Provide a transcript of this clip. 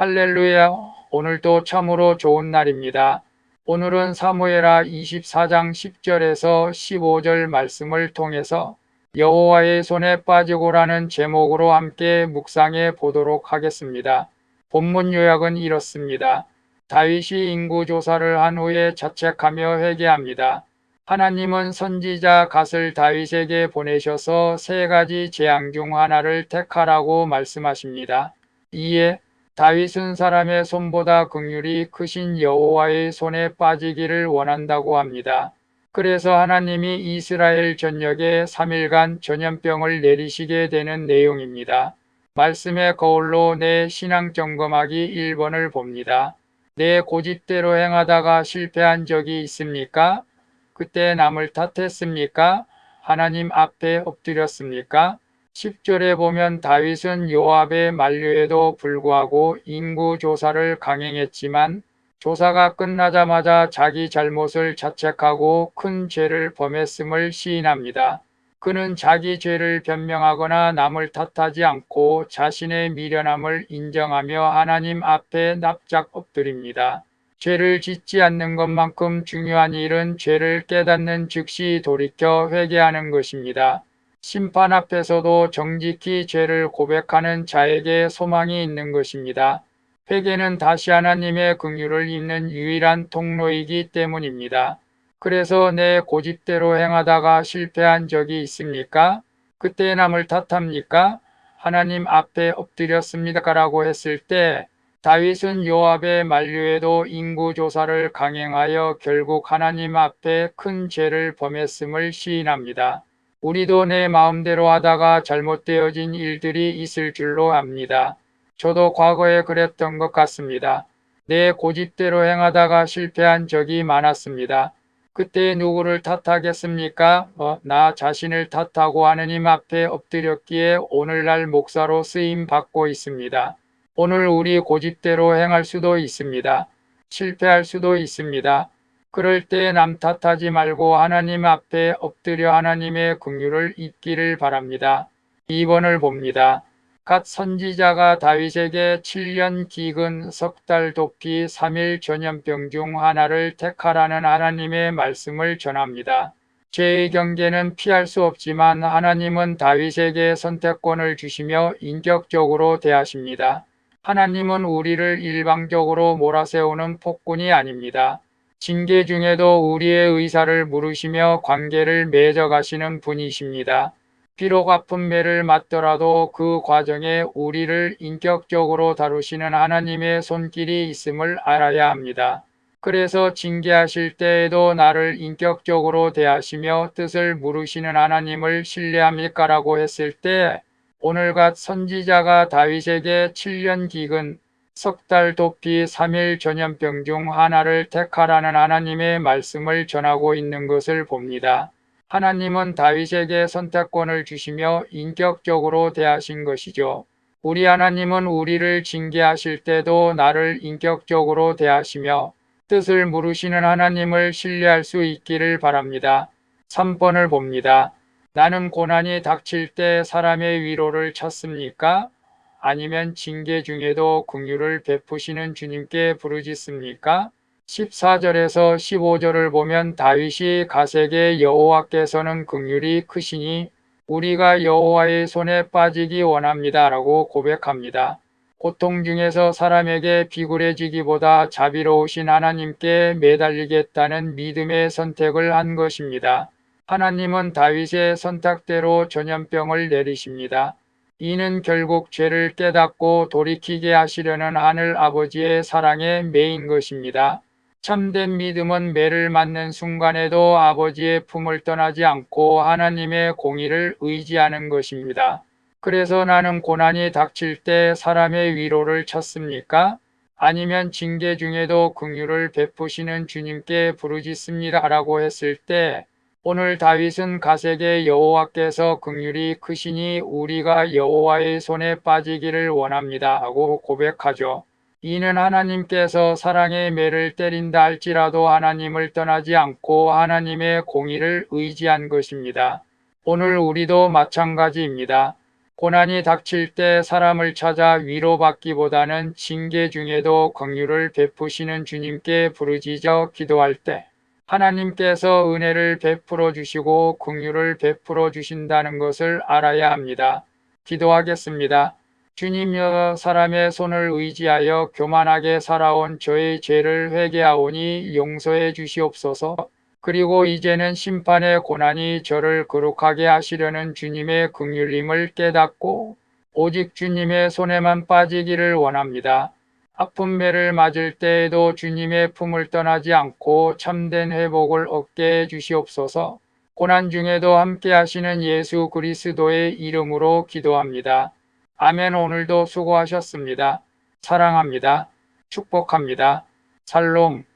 할렐루야. 오늘도 참으로 좋은 날입니다. 오늘은 사무엘하 24장 10절에서 15절 말씀을 통해서 여호와의 손에 빠지고라는 제목으로 함께 묵상해 보도록 하겠습니다. 본문 요약은 이렇습니다. 다윗이 인구조사를 한 후에 자책하며 회개합니다. 하나님은 선지자 갓을 다윗에게 보내셔서 세 가지 재앙 중 하나를 택하라고 말씀하십니다. 이에 다윗은 사람의 손보다 긍휼이 크신 여호와의 손에 빠지기를 원한다고 합니다. 그래서 하나님이 이스라엘 전역에 3일간 전염병을 내리시게 되는 내용입니다. 말씀의 거울로 내 신앙 점검하기 1번을 봅니다. 내 고집대로 행하다가 실패한 적이 있습니까? 그때 남을 탓했습니까? 하나님 앞에 엎드렸습니까? 10절에 보면 다윗은 요압의 만류에도 불구하고 인구조사를 강행했지만 조사가 끝나자마자 자기 잘못을 자책하고 큰 죄를 범했음을 시인합니다. 그는 자기 죄를 변명하거나 남을 탓하지 않고 자신의 미련함을 인정하며 하나님 앞에 납작 엎드립니다. 죄를 짓지 않는 것만큼 중요한 일은 죄를 깨닫는 즉시 돌이켜 회개하는 것입니다. 심판 앞에서도 정직히 죄를 고백하는 자에게 소망이 있는 것입니다. 회개는 다시 하나님의 긍휼을 입는 유일한 통로이기 때문입니다. 그래서 내 고집대로 행하다가 실패한 적이 있습니까? 그때 남을 탓합니까? 하나님 앞에 엎드렸습니다라고 했을 때 다윗은 요압의 만류에도 인구조사를 강행하여 결국 하나님 앞에 큰 죄를 범했음을 시인합니다. 우리도 내 마음대로 하다가 잘못되어진 일들이 있을 줄로 압니다. 저도 과거에 그랬던 것 같습니다. 내 고집대로 행하다가 실패한 적이 많았습니다. 그때 누구를 탓하겠습니까? 나 자신을 탓하고 하느님 앞에 엎드렸기에 오늘날 목사로 쓰임 받고 있습니다. 오늘 우리 고집대로 행할 수도 있습니다. 실패할 수도 있습니다. 그럴 때 남 탓하지 말고 하나님 앞에 엎드려 하나님의 긍휼을 입기를 바랍니다. 2번을 봅니다. 갓 선지자가 다윗에게 7년 기근, 석 달 도피, 3일 전염병 중 하나를 택하라는 하나님의 말씀을 전합니다. 죄의 경계는 피할 수 없지만 하나님은 다윗에게 선택권을 주시며 인격적으로 대하십니다. 하나님은 우리를 일방적으로 몰아세우는 폭군이 아닙니다. 징계 중에도 우리의 의사를 물으시며 관계를 맺어가시는 분이십니다. 비록 아픈 매를 맞더라도 그 과정에 우리를 인격적으로 다루시는 하나님의 손길이 있음을 알아야 합니다. 그래서 징계하실 때에도 나를 인격적으로 대하시며 뜻을 물으시는 하나님을 신뢰합니까라고 했을 때 오늘갓 선지자가 다윗에게 7년 기근, 석 달 도피, 3일 전염병 중 하나를 택하라는 하나님의 말씀을 전하고 있는 것을 봅니다. 하나님은 다윗에게 선택권을 주시며 인격적으로 대하신 것이죠. 우리 하나님은 우리를 징계하실 때도 나를 인격적으로 대하시며 뜻을 물으시는 하나님을 신뢰할 수 있기를 바랍니다. 3번을 봅니다. 나는 고난이 닥칠 때 사람의 위로를 찾습니까? 아니면 징계 중에도 긍휼을 베푸시는 주님께 부르짖습니까? 14절에서 15절을 보면 다윗이 갓에게 여호와께서는 긍휼이 크시니 우리가 여호와의 손에 빠지기 원합니다 라고 고백합니다. 고통 중에서 사람에게 비굴해지기보다 자비로우신 하나님께 매달리겠다는 믿음의 선택을 한 것입니다. 하나님은 다윗의 선택대로 전염병을 내리십니다. 이는 결국 죄를 깨닫고 돌이키게 하시려는 하늘 아버지의 사랑에 매인 것입니다. 참된 믿음은 매를 맞는 순간에도 아버지의 품을 떠나지 않고 하나님의 공의를 의지하는 것입니다. 그래서 나는 고난이 닥칠 때 사람의 위로를 찾습니까? 아니면 징계 중에도 긍휼을 베푸시는 주님께 부르짖습니다 라고 했을 때 오늘 다윗은 갓에게 여호와께서 긍휼이 크시니 우리가 여호와의 손에 빠지기를 원합니다 하고 고백하죠. 이는 하나님께서 사랑의 매를 때린다 할지라도 하나님을 떠나지 않고 하나님의 공의를 의지한 것입니다. 오늘 우리도 마찬가지입니다. 고난이 닥칠 때 사람을 찾아 위로받기보다는 징계 중에도 긍휼을 베푸시는 주님께 부르짖어 기도할 때 하나님께서 은혜를 베풀어 주시고 긍휼을 베풀어 주신다는 것을 알아야 합니다. 기도하겠습니다. 주님, 여러 사람의 손을 의지하여 교만하게 살아온 저의 죄를 회개하오니 용서해 주시옵소서. 그리고 이제는 심판의 고난이 저를 거룩하게 하시려는 주님의 긍휼임을 깨닫고 오직 주님의 손에만 빠지기를 원합니다. 아픈 매를 맞을 때에도 주님의 품을 떠나지 않고 참된 회복을 얻게 해 주시옵소서. 고난 중에도 함께 하시는 예수 그리스도의 이름으로 기도합니다. 아멘. 오늘도 수고하셨습니다. 사랑합니다. 축복합니다. 샬롬.